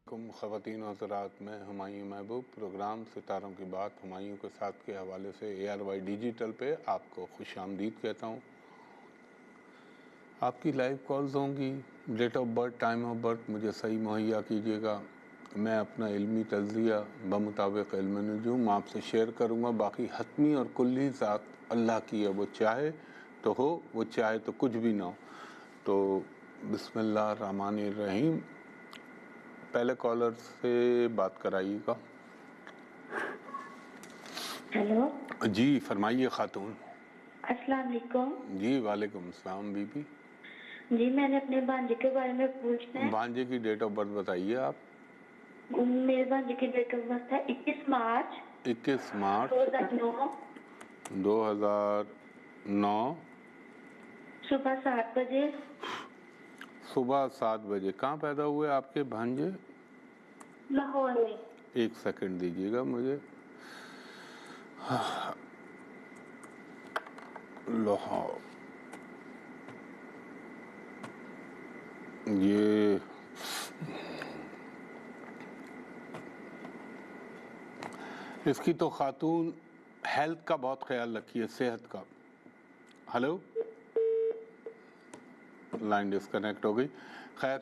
خواتین و حضرات، میں ہمایوں محبوب پروگرام ستاروں کی بات ہمایوں کے ساتھ کے حوالے سے ARY ڈیجیٹل پہ آپ کو خوش آمدید کہتا ہوں۔ آپ کی لائیو کالز ہوں گی، date of birth, time of birth مجھے صحیح مہیا کیجیے گا۔ میں اپنا علمی تجزیہ بمطابق علم نجوم آپ سے شیئر کروں گا۔ باقی حتمی اور کلی ذات اللہ کی ہے، وہ چاہے تو ہو، وہ چاہے تو کچھ بھی نہ ہو۔ تو بسم اللہ الرحمن الرحیم۔ پہلے کالر سے بات کرائیے گا۔ ہیلو جی فرمائیے خاتون۔ السلام علیکم۔ جی وعلیکم السلام بی بی۔ جی میں نے اپنے بھانجے کے بارے میں پوچھنا ہے۔ بھانجے کی ڈیٹ آف برتھ بتائیے آپ۔ میرے بھانجے کی ڈیٹ آف برتھ ہے 21 مارچ 2009 2009 صبح 7 بجے۔ صبح 7 بجے۔ کہاں پیدا ہوئے آپ کے بھانجے؟ لاہور میں۔ ایک سیکنڈ دیجیے گا مجھے۔ لاہور، یہ اس کی تو خاتون ہیلتھ کا بہت خیال رکھیے، صحت کا۔ ہلو، لائن ڈسکنیکٹ ہو گئی۔ خیر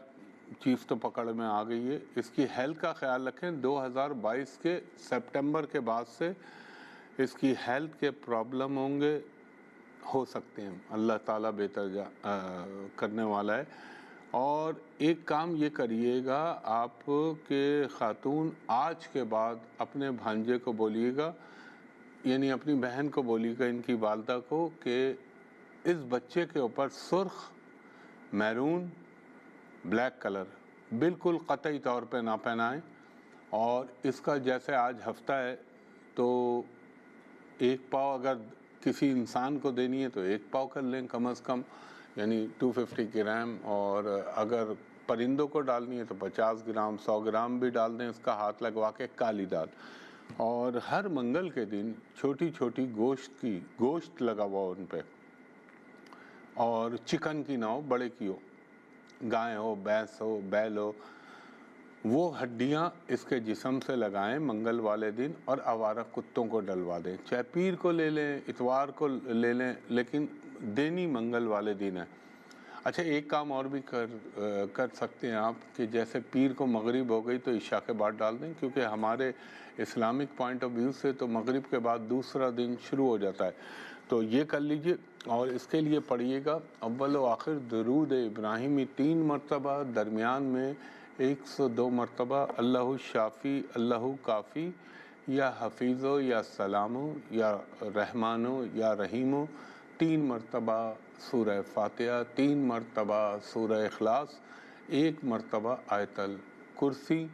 چیز تو پکڑ میں آ گئی ہے۔ اس کی ہیلتھ کا خیال رکھیں۔ 2022 کے سپٹمبر کے بعد سے اس کی ہیلتھ کے پرابلم ہوں گے، ہو سکتے ہیں، اللہ تعالیٰ بہتر کرنے والا ہے۔ اور ایک کام یہ کریے گا آپ کہ خاتون آج کے بعد اپنے بھانجے کو بولیے گا، یعنی اپنی بہن کو بولیے گا، ان کی والدہ کو، کہ اس بچے کے اوپر سرخ، میرون، بلیک کلر بالکل قطعی طور پہ نہ پہنائیں۔ اور اس کا جیسے آج ہفتہ ہے تو ایک پاؤ اگر کسی انسان کو دینی ہے تو ایک پاؤ کر لیں کم از کم، یعنی 250 گرام، اور اگر پرندوں کو ڈالنی ہے تو 50 گرام، 100 گرام بھی ڈال دیں اس کا ہاتھ لگوا کے، کالی دال۔ اور ہر منگل کے دن چھوٹی چھوٹی گوشت لگا ہوا ان پہ، اور چکن کی نہ ہو، بڑے کی ہو، گائے ہو، بھینس ہو، بیل ہو، وہ ہڈیاں اس کے جسم سے لگائیں منگل والے دن، اور آوارہ کتوں کو ڈلوا دیں۔ چاہے پیر کو لے لیں، اتوار کو لے لیں، لیکن دینی منگل والے دن ہے۔ اچھا ایک کام اور بھی کر سکتے ہیں آپ، کہ جیسے پیر کو مغرب ہو گئی تو عشاء کے بعد ڈال دیں، کیونکہ ہمارے اسلامک پوائنٹ آف ویو سے تو مغرب کے بعد دوسرا دن شروع ہو جاتا ہے، تو یہ کر لیجئے۔ اور اس کے لیے پڑھیے گا اول و آخر درود ابراہیمی 3 مرتبہ، درمیان میں 102 مرتبہ اللہ الشافی، اللہ کافی، یا حفیظو، یا سلامو، یا رحمانو، یا رحیمو، 3 مرتبہ سورہ فاتحہ، 3 مرتبہ سورہ اخلاص، 1 مرتبہ آیت الکرسی،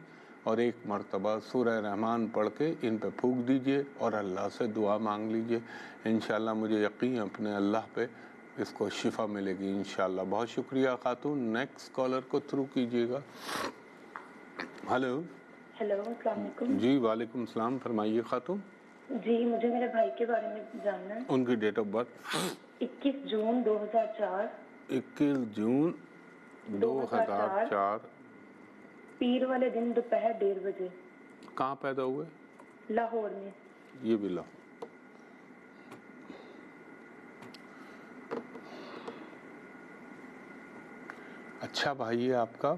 اور 1 مرتبہ سورہ رحمان پڑھ کے ان پہ پھونک دیجئے اور اللہ سے دعا مانگ لیجئے۔ انشاءاللہ مجھے یقین اپنے اللہ پہ اس کو شفا ملے گی انشاءاللہ۔ بہت شکریہ خاتون۔ نیکسٹ کالر کو تھرو کیجئے گا۔ ہلو۔ ہیلو السلام علیکم۔ جی وعلیکم السلام، فرمائیے خاتون۔ جی مجھے میرے بھائی کے بارے میں جاننا ہے۔ ان کی ڈیٹ آف برتھ 21 جون 2004۔ 21 جون 2004۔ پیر والے دن دوپہر 1:30 بجے۔ کہاں پیدا ہوئے؟ لاہور میں۔ یہ بھی لاہور۔ اچھا بھائی ہے آپ کا۔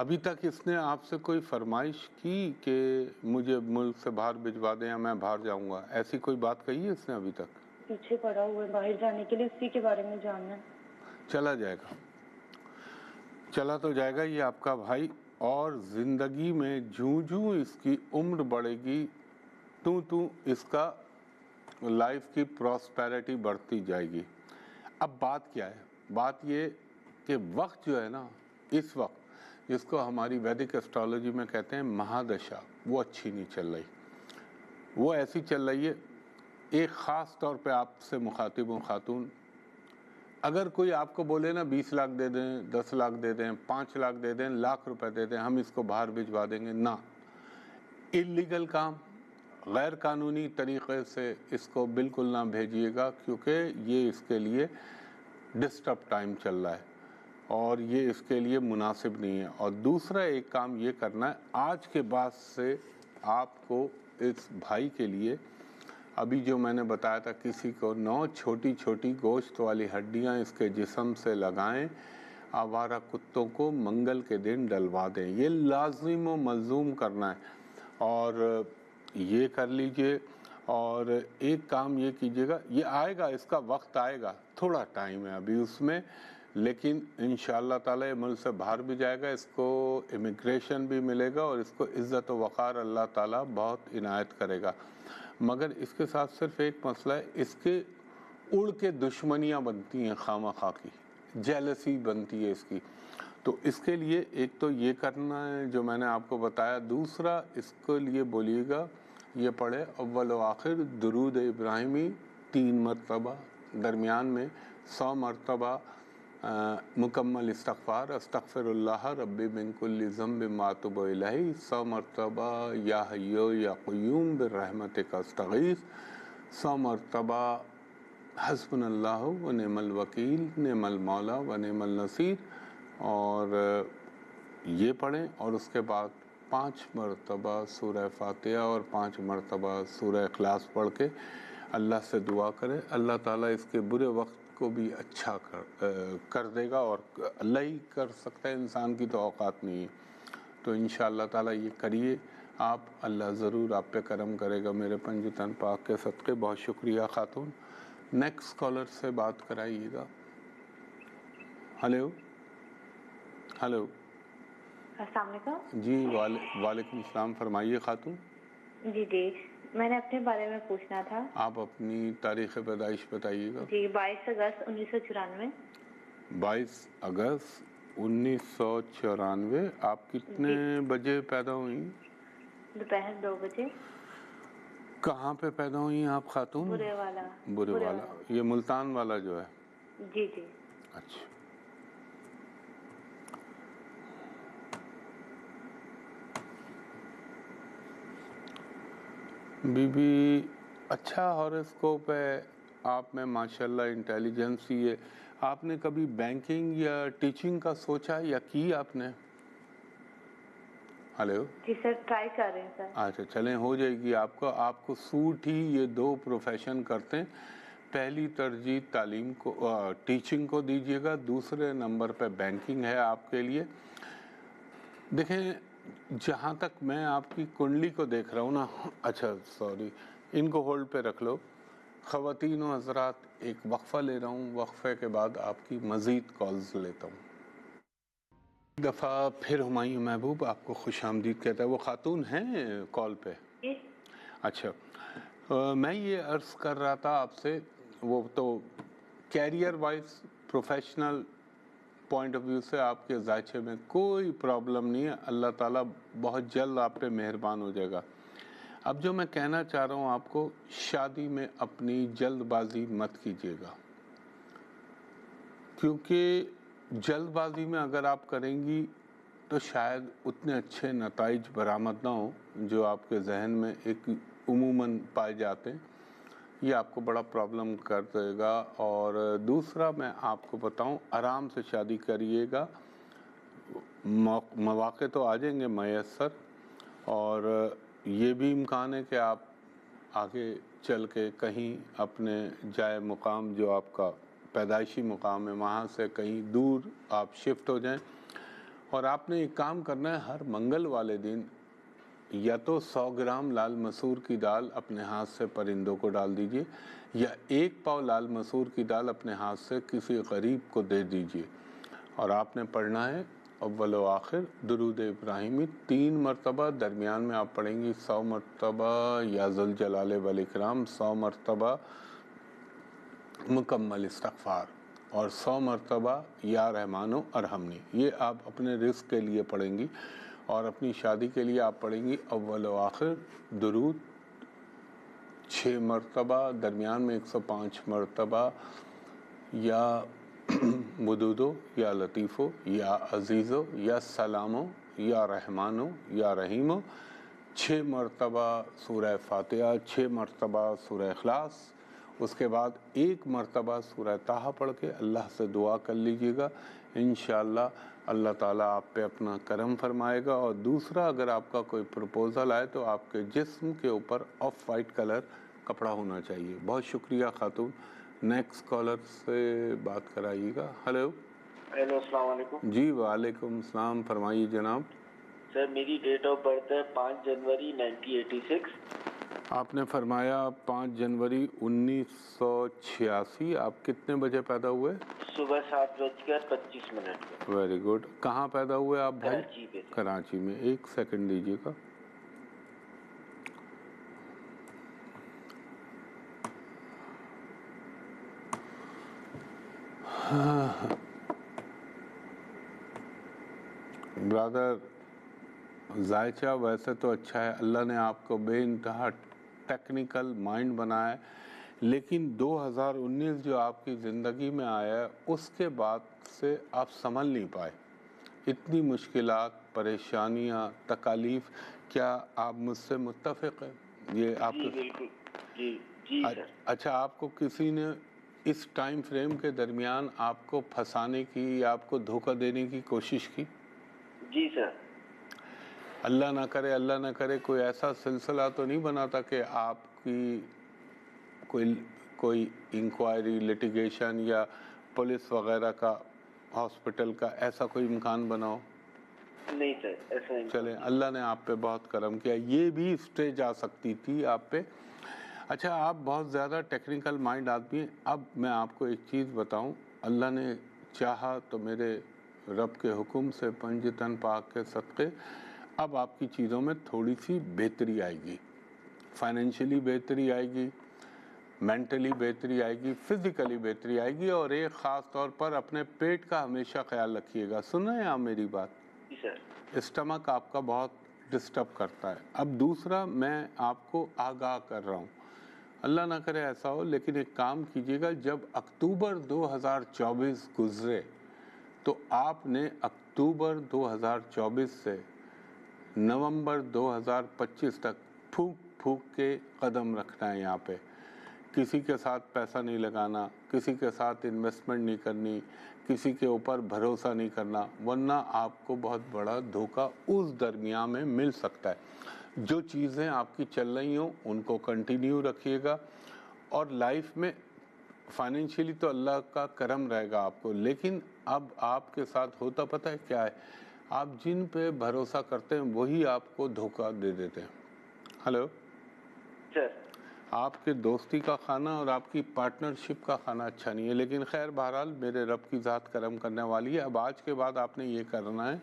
ابھی تک اس نے آپ سے کوئی فرمائش کی کہ مجھے ملک سے باہر بھجوا دیں یا میں باہر جاؤں گا؟ ایسی کوئی بات کہی ہے اس نے ابھی تک؟ پیچھے پڑا ہوا ہے باہر جانے کے لیے، اسی کے بارے میں جاننا ہے۔ چلا جائے گا، چلا تو جائے گا یہ آپ کا بھائی، اور زندگی میں جوں اس کی عمر بڑھے گی تو اس کا لائف کی پراسپیرٹی بڑھتی جائے گی۔ اب بات کیا ہے؟ بات یہ کہ وقت جو ہے نا، اس وقت جس کو ہماری ویدک اسٹرالوجی میں کہتے ہیں مہادشا، وہ اچھی نہیں چل رہی۔ وہ ایسی چل رہی ہے، ایک خاص طور پہ آپ سے مخاطب ہوں خاتون، اگر کوئی آپ کو بولے نا 20 لاکھ دے دیں، 10 لاکھ دے دیں، 5 لاکھ دے دیں، لاکھ روپے دے دیں، ہم اس کو باہر بھجوا دیں گے، نہ، اللیگل کام، غیر قانونی طریقے سے اس کو بالکل نہ بھیجیے گا، کیونکہ یہ اس کے لیے ڈسٹرب ٹائم چل رہا ہے۔ اور یہ اس کے لیے مناسب نہیں ہے. اور دوسرا ایک کام یہ کرنا ہے, آج کے بعد سے آپ کو اس بھائی کے لیے ابھی جو میں نے بتایا تھا کسی کو 9 چھوٹی چھوٹی گوشت والی ہڈیاں اس کے جسم سے لگائیں, آوارہ کتوں کو منگل کے دن ڈلوا دیں. یہ لازم و ملزوم کرنا ہے اور یہ کر لیجئے. اور ایک کام یہ کیجیے گا, یہ آئے گا, اس کا وقت آئے گا, تھوڑا ٹائم ہے ابھی اس میں, لیکن انشاءاللہ تعالی یہ ملک سے باہر بھی جائے گا, اس کو امیگریشن بھی ملے گا اور اس کو عزت و وقار اللہ تعالی بہت عنایت کرے گا. مگر اس کے ساتھ صرف ایک مسئلہ ہے, اس کے اڑ کے دشمنیاں بنتی ہیں, خواہ مخواہ کی جیلسی بنتی ہے اس کی. تو اس کے لیے ایک تو یہ کرنا ہے جو میں نے آپ کو بتایا. دوسرا اس کے لیے بولیے گا یہ پڑھے اول و آخر درود ابراہیمی 3 مرتبہ, درمیان میں 100 مرتبہ مکمل استغفار, استغفر اللہ ربی من کل ذنب ما اتوب الیہ, 100 مرتبہ یا حی یا قیوم برحمتک استغیث, 100 مرتبہ حسبنا اللہ و نعم الوکیل نعم المولا و نعم النصیر, اور یہ پڑھیں. اور اس کے بعد 5 مرتبہ سورہ فاتحہ اور 5 مرتبہ سورہ اخلاص پڑھ کے اللہ سے دعا کرے. اللہ تعالیٰ اس کے برے وقت کو بھی اچھا کر دے گا, اور اللہ ہی کر سکتا ہے, انسان کی تو اوقات نہیں ہے. تو انشاءاللہ تعالیٰ یہ کریے آپ, اللہ ضرور آپ پہ کرم کرے گا میرے پنج تن پاک کے صدقے. بہت شکریہ خاتون. نیکسٹ کالر سے بات کرائیے گا. Hello hello. السلام علیکم. جی وعلیکم السلام, فرمائیے خاتون. جی میں نے اپنے بارے میں پوچھنا تھا. آپ اپنی تاریخ پیدائش بتائیے گا. جی 22 اگست 1994. 22 اگست 1994. آپ کتنے بجے پیدا ہوئی؟ دوپہر 2 بجے. کہاں پہ پیدا ہوئی ہیں آپ خاتون؟ برے والا. برے والا, یہ ملتان والا جو ہے. جی. اچھا. بی بی اچھا ہاروسکوپ ہے آپ میں, ماشاءاللہ انٹیلیجنس ہی ہے. آپ نے کبھی بینکنگ یا ٹیچنگ کا سوچا یا کی آپ نے؟ ہلو. جی سر, ٹرائی کر رہے ہیں سر. اچھا چلیں, ہو جائے گی آپ کو سوٹ ہی یہ 2 پروفیشن کرتے ہیں. پہلی ترجیح تعلیم کو ٹیچنگ کو دیجیے گا, دوسرے نمبر پہ بینکنگ ہے آپ کے لیے. دیکھیں جہاں تک میں آپ کی کنڈلی کو دیکھ رہا ہوں نا, اچھا سوری ان کو ہولڈ پہ رکھ لو. خواتین و حضرات ایک وقفہ لے رہا ہوں, وقفے کے بعد آپ کی مزید کالز لیتا ہوں. ایک دفعہ پھر ہمایوں محبوب آپ کو خوش آمدید کہتا ہے. وہ خاتون ہیں کال پہ؟ اچھا, میں یہ عرض کر رہا تھا آپ سے, وہ تو career wise professional point of view سے آپ کے ذائچے میں کوئی پرابلم نہیں ہے, اللہ تعالیٰ بہت جلد آپ پہ مہربان ہو جائے گا. اب جو میں کہنا چاہ رہا ہوں آپ کو, شادی میں اپنی جلد بازی مت کیجیے گا, کیونکہ جلد بازی میں اگر آپ کریں گی تو شاید اتنے اچھے نتائج برآمد نہ ہوں جو آپ کے ذہن میں ایک عموماً پائے جاتے ہیں. یہ آپ کو بڑا پرابلم کر دے گا. اور دوسرا میں آپ کو بتاؤں, آرام سے شادی کریے گا, مواقع تو آ جائیں گے میسر, اور یہ بھی امکان ہے کہ آپ آگے چل کے کہیں اپنے جائے مقام جو آپ کا پیدائشی مقام ہے وہاں سے کہیں دور آپ شفٹ ہو جائیں. اور آپ نے ایک کام کرنا ہے, ہر منگل والے دن یا تو 100 گرام لال مسور کی دال اپنے ہاتھ سے پرندوں کو ڈال دیجئے, یا 1 پاؤ لال مسور کی دال اپنے ہاتھ سے کسی غریب کو دے دیجئے. اور آپ نے پڑھنا ہے اول و آخر درود ابراہیمی 3 مرتبہ, درمیان میں آپ پڑھیں گی 100 مرتبہ یا ذوالجلال والاکرام, 100 مرتبہ مکمل استغفار, اور 100 مرتبہ یا رحمان و ارحمنی. یہ آپ اپنے رزق کے لیے پڑھیں گی. اور اپنی شادی کے لیے آپ پڑھیں گی اول و آخر درود 6 مرتبہ, درمیان میں 105 مرتبہ یا ودودو یا لطیفو یا عزیزو یا سلامو یا رحمانو یا رحیمو, 6 مرتبہ سورہ فاتحہ, 6 مرتبہ سورہ اخلاص. اس کے بعد 1 مرتبہ سورہ طٰہٰ پڑھ کے اللہ سے دعا کر لیجئے گا, انشاءاللہ اللہ تعالیٰ آپ پہ اپنا کرم فرمائے گا. اور دوسرا اگر آپ کا کوئی پروپوزل آئے تو آپ کے جسم کے اوپر آف وائٹ کلر کپڑا ہونا چاہیے. بہت شکریہ خاتون. نیکسٹ کالر سے بات کرائیے گا. ہلو. ہیلو السلام علیکم. جی وعلیکم السلام. فرمائیے جناب. سر میری ڈیٹ آف برتھ ہے 5 جنوری 1986. آپ نے فرمایا 5 جنوری 1986. آپ کتنے بجے پیدا ہوئے؟ صبح 7:25 پہ. Very good. کہاں پیدا ہوئے آپ بھائی؟ کراچی پہ. کراچی میں. ایک سیکنڈ دیجیے گا. برادر ذائچہ ویسے تو اچھا ہے, اللہ نے آپ کو بے انتہا ٹیکنیکل مائنڈ بنایا ہے, لیکن 2019 جو آپ کی زندگی میں آیا ہے اس کے بعد سے آپ سنبھل نہیں پائے. اتنی مشکلات, پریشانیاں, تکالیف. کیا آپ مجھ سے متفق ہیں؟ یہ آپ جی بالکل. جی سر. اچھا, آپ کو کسی نے اس ٹائم فریم کے درمیان آپ کو پھنسانے کی یا آپ کو دھوکہ دینے کی کوشش کی؟ جی سر. اللہ نہ کرے کوئی ایسا سلسلہ تو نہیں بنا تھا کہ آپ کی کوئی انکوائری, لٹیگیشن یا پولیس وغیرہ کا, ہاسپٹل کا, ایسا کوئی امکان بناؤ؟ نہیں سر, ایسا نہیں. چلیں, اللہ نے آپ پہ بہت کرم کیا. یہ بھی اسٹیج آ سکتی تھی آپ پہ. اچھا, آپ بہت زیادہ ٹیکنیکل مائنڈ آدمی ہیں. اب میں آپ کو ایک چیز بتاؤں, اللہ نے چاہا تو میرے رب کے حکم سے پنج تن پاک کے صدقے اب آپ کی چیزوں میں تھوڑی سی بہتری آئے گی. فائنینشلی بہتری آئے گی, مینٹلی بہتری آئے گی, فزیکلی بہتری آئے گی. اور ایک خاص طور پر اپنے پیٹ کا ہمیشہ خیال رکھیے گا. سن رہے ہیں آپ میری بات؟ جی سر. اسٹمک آپ کا بہت ڈسٹرب کرتا ہے. اب دوسرا میں آپ کو آگاہ کر رہا ہوں, اللہ نہ کرے ایسا ہو, لیکن ایک کام کیجیے گا, جب اکتوبر 2024 گزرے تو آپ نے اکتوبر 2024 سے نومبر 2025 تک پھونک پھونک کے قدم رکھنا ہے یہاں پہ. کسی کے ساتھ پیسہ نہیں لگانا, کسی کے ساتھ انویسٹمنٹ نہیں کرنی, کسی کے اوپر بھروسہ نہیں کرنا, ورنہ آپ کو بہت بڑا دھوکہ اس درمیان میں مل سکتا ہے. جو چیزیں آپ کی چل رہی ہوں ان کو کنٹینیو رکھیے گا. اور لائف میں فائنینشلی تو اللہ کا کرم رہے گا آپ کو, لیکن اب آپ کے ساتھ ہوتا پتہ ہے کیا ہے, آپ جن پہ بھروسہ کرتے ہیں وہی آپ کو دھوکہ دے دیتے ہیں. Hello sir. آپ کے دوستی کا کھانا اور آپ کی پارٹنرشپ کا کھانا اچھا نہیں ہے, لیکن خیر بہرحال میرے رب کی ذات کرم کرنے والی ہے. اب آج کے بعد آپ نے یہ کرنا ہے,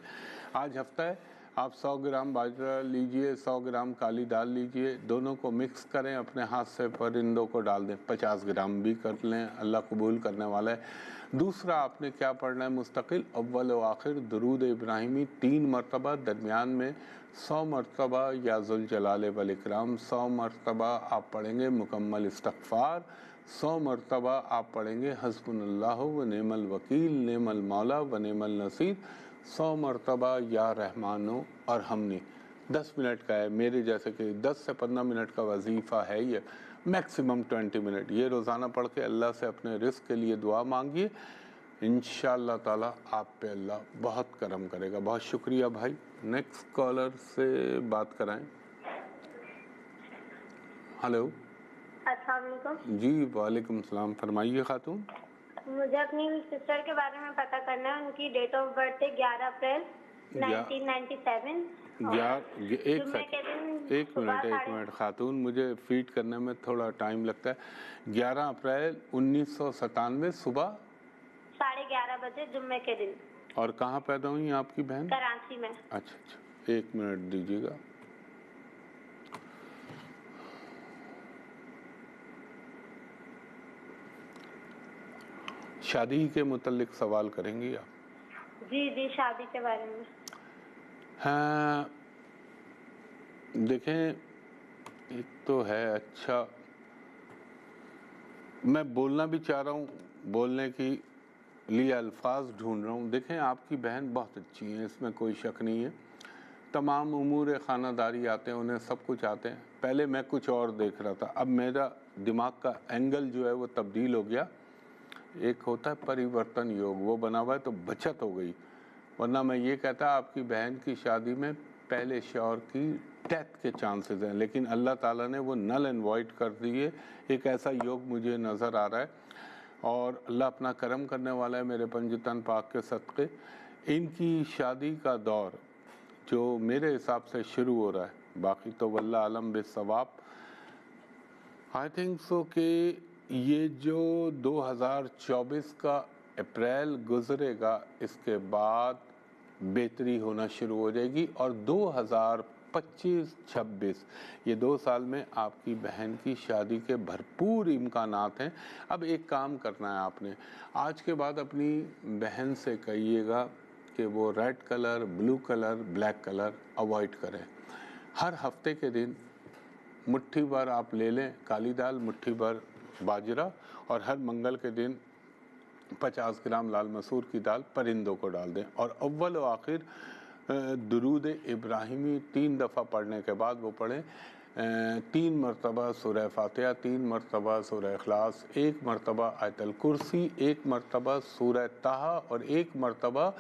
آج ہفتہ ہے, آپ 100 گرام باجرہ لیجئے, 100 گرام کالی دال لیجئے, دونوں کو مکس کریں, اپنے ہاتھ سے پرندوں کو ڈال دیں. 50 گرام بھی کر لیں, اللہ قبول کرنے والا ہے. دوسرا آپ نے کیا پڑھنا ہے مستقل, اول و آخر درود ابراہیمی 3 مرتبہ, درمیان میں 100 مرتبہ یا ذوالجلال والاکرام, 100 مرتبہ آپ پڑھیں گے مکمل استغفار, 100 مرتبہ آپ پڑھیں گے حسبنا اللہ و نعم الوکیل, نعم المولا و نعم النصیر, 100 مرتبہ یا رحمانو ارحمنی. 10 منٹ کا ہے, میرے جیسے کہ 10 سے 15 منٹ کا وظیفہ ہے یہ, میکسیمم 20 منٹ. یہ روزانہ پڑھ کے اللہ سے اپنے رزق کے لیے دعا مانگیے, انشاءاللہ تعالی آپ پہ اللہ بہت کرم کرے گا. بہت شکریہ بھائی. نیکسٹ کالر سے بات کرائیں. ہلو. السلام علیکم. جی وعلیکم السلام. فرمائیے خاتون. مجھے اپنی سسٹر کے بارے میں پتہ کرنا ہے. ان کی ڈیٹ آف برتھ ہے 11 اپریل 1997. ایک منٹ خاتون, مجھے فیڈ کرنے میں تھوڑا ٹائم لگتا ہے. 11 اپریل 1997 صبح 11:30 بجے جمعے کے دن. اور کہاں پیدا ہوئی آپ کی بہن؟ کراچی میں. اچھا, ایک منٹ دیجیے گا. شادی کے متعلق سوال کریں گی آپ؟ جی شادی کے بارے میں. ہاں دیکھیں, ایک تو ہے اچھا, میں بولنا بھی چاہ رہا ہوں, بولنے کی لیے الفاظ ڈھونڈ رہا ہوں. دیکھیں آپ کی بہن بہت اچھی ہیں, اس میں کوئی شک نہیں ہے. تمام امور خانہ داری آتے ہیں, انہیں سب کچھ آتے ہیں. پہلے میں کچھ اور دیکھ رہا تھا, اب میرا دماغ کا اینگل جو ہے وہ تبدیل ہو گیا. ایک ہوتا ہے پریورتن یوگ، وہ بنا ہوا ہے تو بچت ہو گئی، ورنہ میں یہ کہتا آپ کی بہن کی شادی میں پہلے شوہر کی ڈیتھ کے چانسز ہیں، لیکن اللہ تعالیٰ نے وہ نل اینڈ وائڈ کر دیے۔ ایک ایسا یوگ مجھے نظر آ رہا ہے، اور اللہ اپنا کرم کرنے والا ہے میرے پنجتن پاک کے صدقے۔ ان کی شادی کا دور جو میرے حساب سے شروع ہو رہا ہے، باقی تو واللہ عالم بالصواب، آئی تھنک سو کہ یہ جو 2024 کا اپریل گزرے گا، اس کے بعد بہتری ہونا شروع ہو جائے گی، اور 2025-26 یہ 2 سال میں آپ کی بہن کی شادی کے بھرپور امکانات ہیں۔ اب ایک کام کرنا ہے آپ نے، آج کے بعد اپنی بہن سے کہیے گا کہ وہ red colour, blue colour, black colour avoid کریں۔ ہر ہفتے کے دن مٹھی بھر آپ لے لیں کالی دال، مٹھی بھر باجرہ، اور ہر منگل کے دن 50 گرام لال مسور کی دال پرندوں کو ڈال دیں، اور اول و آخر درود ابراہیمی 3 دفعہ پڑھنے کے بعد وہ پڑھیں 3 مرتبہ سورہ فاتحہ، 3 مرتبہ سورہ اخلاص، 1 مرتبہ آیت الکرسی، 1 مرتبہ سورہ طٰہٰ، اور 1 مرتبہ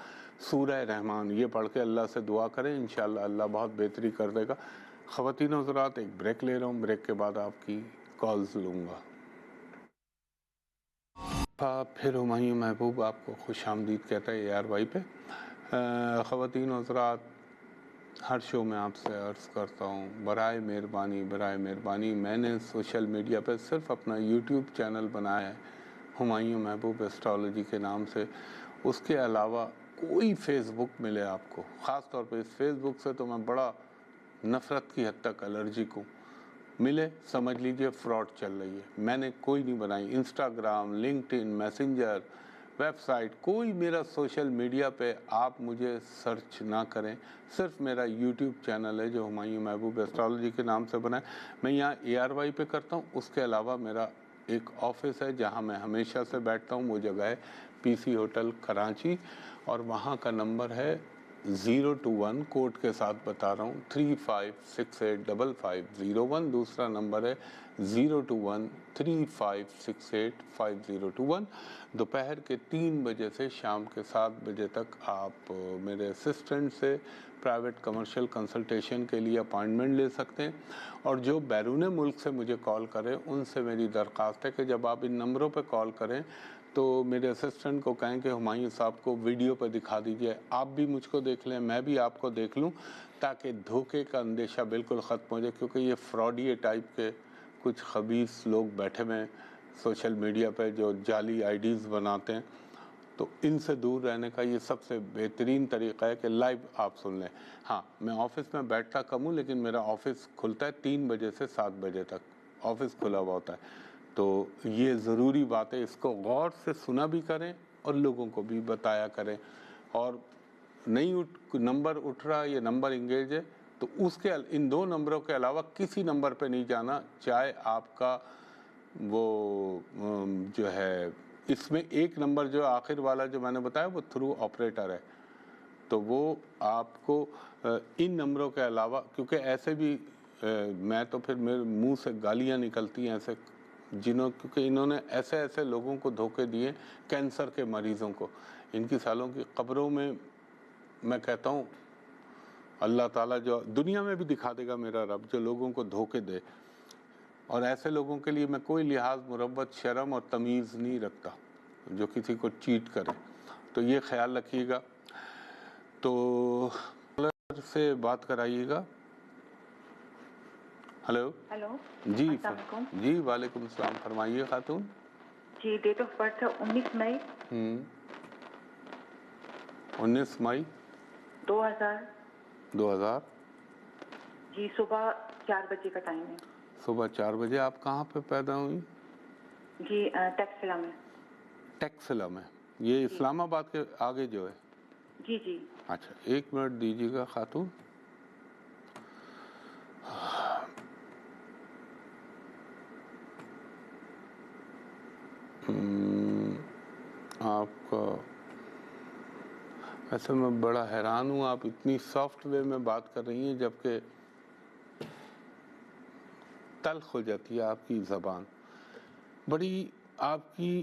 سورہ رحمان۔ یہ پڑھ کے اللہ سے دعا کریں، انشاءاللہ اللہ بہت بہتری کر دے گا۔ خواتین و حضرات، ایک بریک لے رہا ہوں، بریک کے بعد آپ کی کالز لوں گا۔ پھر ہمایوں محبوب آپ کو خوش آمدید کہتا ہے ARY پہ۔ خواتین و حضرات، ہر شو میں آپ سے عرض کرتا ہوں، برائے مہربانی میں نے سوشل میڈیا پہ صرف اپنا یوٹیوب چینل بنایا ہے ہمایوں محبوب ایسٹرالوجی کے نام سے۔ اس کے علاوہ کوئی فیس بک ملے آپ کو، خاص طور پہ اس فیس بک سے تو میں بڑا نفرت کی حد تک الرجک ہوں، ملے سمجھ لیجئے فراڈ چل رہی ہے۔ میں نے کوئی نہیں بنائی، انسٹاگرام، لنکڈ ان، میسنجر، ویب سائٹ، کوئی میرا سوشل میڈیا پہ آپ مجھے سرچ نہ کریں۔ صرف میرا یوٹیوب چینل ہے جو ہمایوں محبوب ایسٹرالوجی کے نام سے بنا ہے۔ میں یہاں ARY پہ کرتا ہوں، اس کے علاوہ میرا ایک آفس ہے جہاں میں ہمیشہ سے بیٹھتا ہوں، وہ جگہ ہے PC ہوٹل کراچی، اور وہاں کا نمبر ہے 021، کوڈ کے ساتھ بتا رہا ہوں 35685501۔ دوسرا نمبر ہے 02135685021۔ دوپہر کے 3 بجے سے شام کے 7 بجے تک آپ میرے اسسٹنٹ سے پرائیویٹ کمرشل کنسلٹیشن کے لیے اپائنٹمنٹ لے سکتے ہیں، اور جو بیرون ملک سے مجھے کال کریں ان سے میری درخواست ہے کہ جب آپ ان نمبروں پہ کال کریں تو میرے اسسٹنٹ کو کہیں کہ ہمایوں صاحب کو ویڈیو پہ دکھا دیجئے، آپ بھی مجھ کو دیکھ لیں، میں بھی آپ کو دیکھ لوں، تاکہ دھوکے کا اندیشہ بالکل ختم ہو جائے، کیونکہ یہ فراڈی ٹائپ کے کچھ خبیث لوگ بیٹھے ہوئے ہیں سوشل میڈیا پہ جو جعلی IDs بناتے ہیں، تو ان سے دور رہنے کا یہ سب سے بہترین طریقہ ہے کہ لائیو آپ سن لیں۔ ہاں، میں آفس میں بیٹھتا کم ہوں، لیکن میرا آفس کھلتا ہے 3 بجے سے 7 بجے تک، آفس کھلا ہوا ہوتا ہے۔ تو یہ ضروری بات ہے، اس کو غور سے سنا بھی کریں اور لوگوں کو بھی بتایا کریں، اور نہیں نمبر اٹھ رہا، یہ نمبر انگیج ہے تو اس کے ان 2 نمبروں کے علاوہ کسی نمبر پہ نہیں جانا، چاہے آپ کا وہ جو ہے، اس میں ایک نمبر جو آخر والا جو میں نے بتایا وہ تھرو آپریٹر ہے، تو وہ آپ کو ان نمبروں کے علاوہ، کیونکہ ایسے بھی میں تو پھر میرے منہ سے گالیاں نکلتی ہیں ایسے کیونکہ انہوں نے ایسے لوگوں کو دھوکے دیے، کینسر کے مریضوں کو، ان کی سالوں کی قبروں میں کہتا ہوں اللہ تعالیٰ جو دنیا میں بھی دکھا دے گا میرا رب، جو لوگوں کو دھوکے دے، اور ایسے لوگوں کے لیے میں کوئی لحاظ، مروت، شرم اور تمیز نہیں رکھتا جو کسی کو چیٹ کرے، تو یہ خیال رکھیے گا۔ تو سے بات کرائیے گا۔ ہلو جی، السلام علیکم۔ جی وعلیکم السلام، فرمائیے خاتون۔ جی، ڈیٹ آف برتھ ہے 19 مئی 19 مئی 2000۔ جی، صبح 4 بجے کا ٹائم ہے۔ صبح 4 بجے۔ آپ کہاں پہ پیدا ہوئی؟ جی، ٹیکسلا میں۔ ٹیکسلا میں، یہ اسلام آباد کے آگے جو ہے؟ جی جی۔ اچھا، 1 منٹ دیجیے گا خاتون۔ آپ کا ایسے میں بڑا حیران ہوں، آپ اتنی سافٹ وے میں بات کر رہی ہیں جبکہ تلخ ہو جاتی ہے آپ کی زبان۔ بڑی آپ کی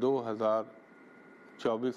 2024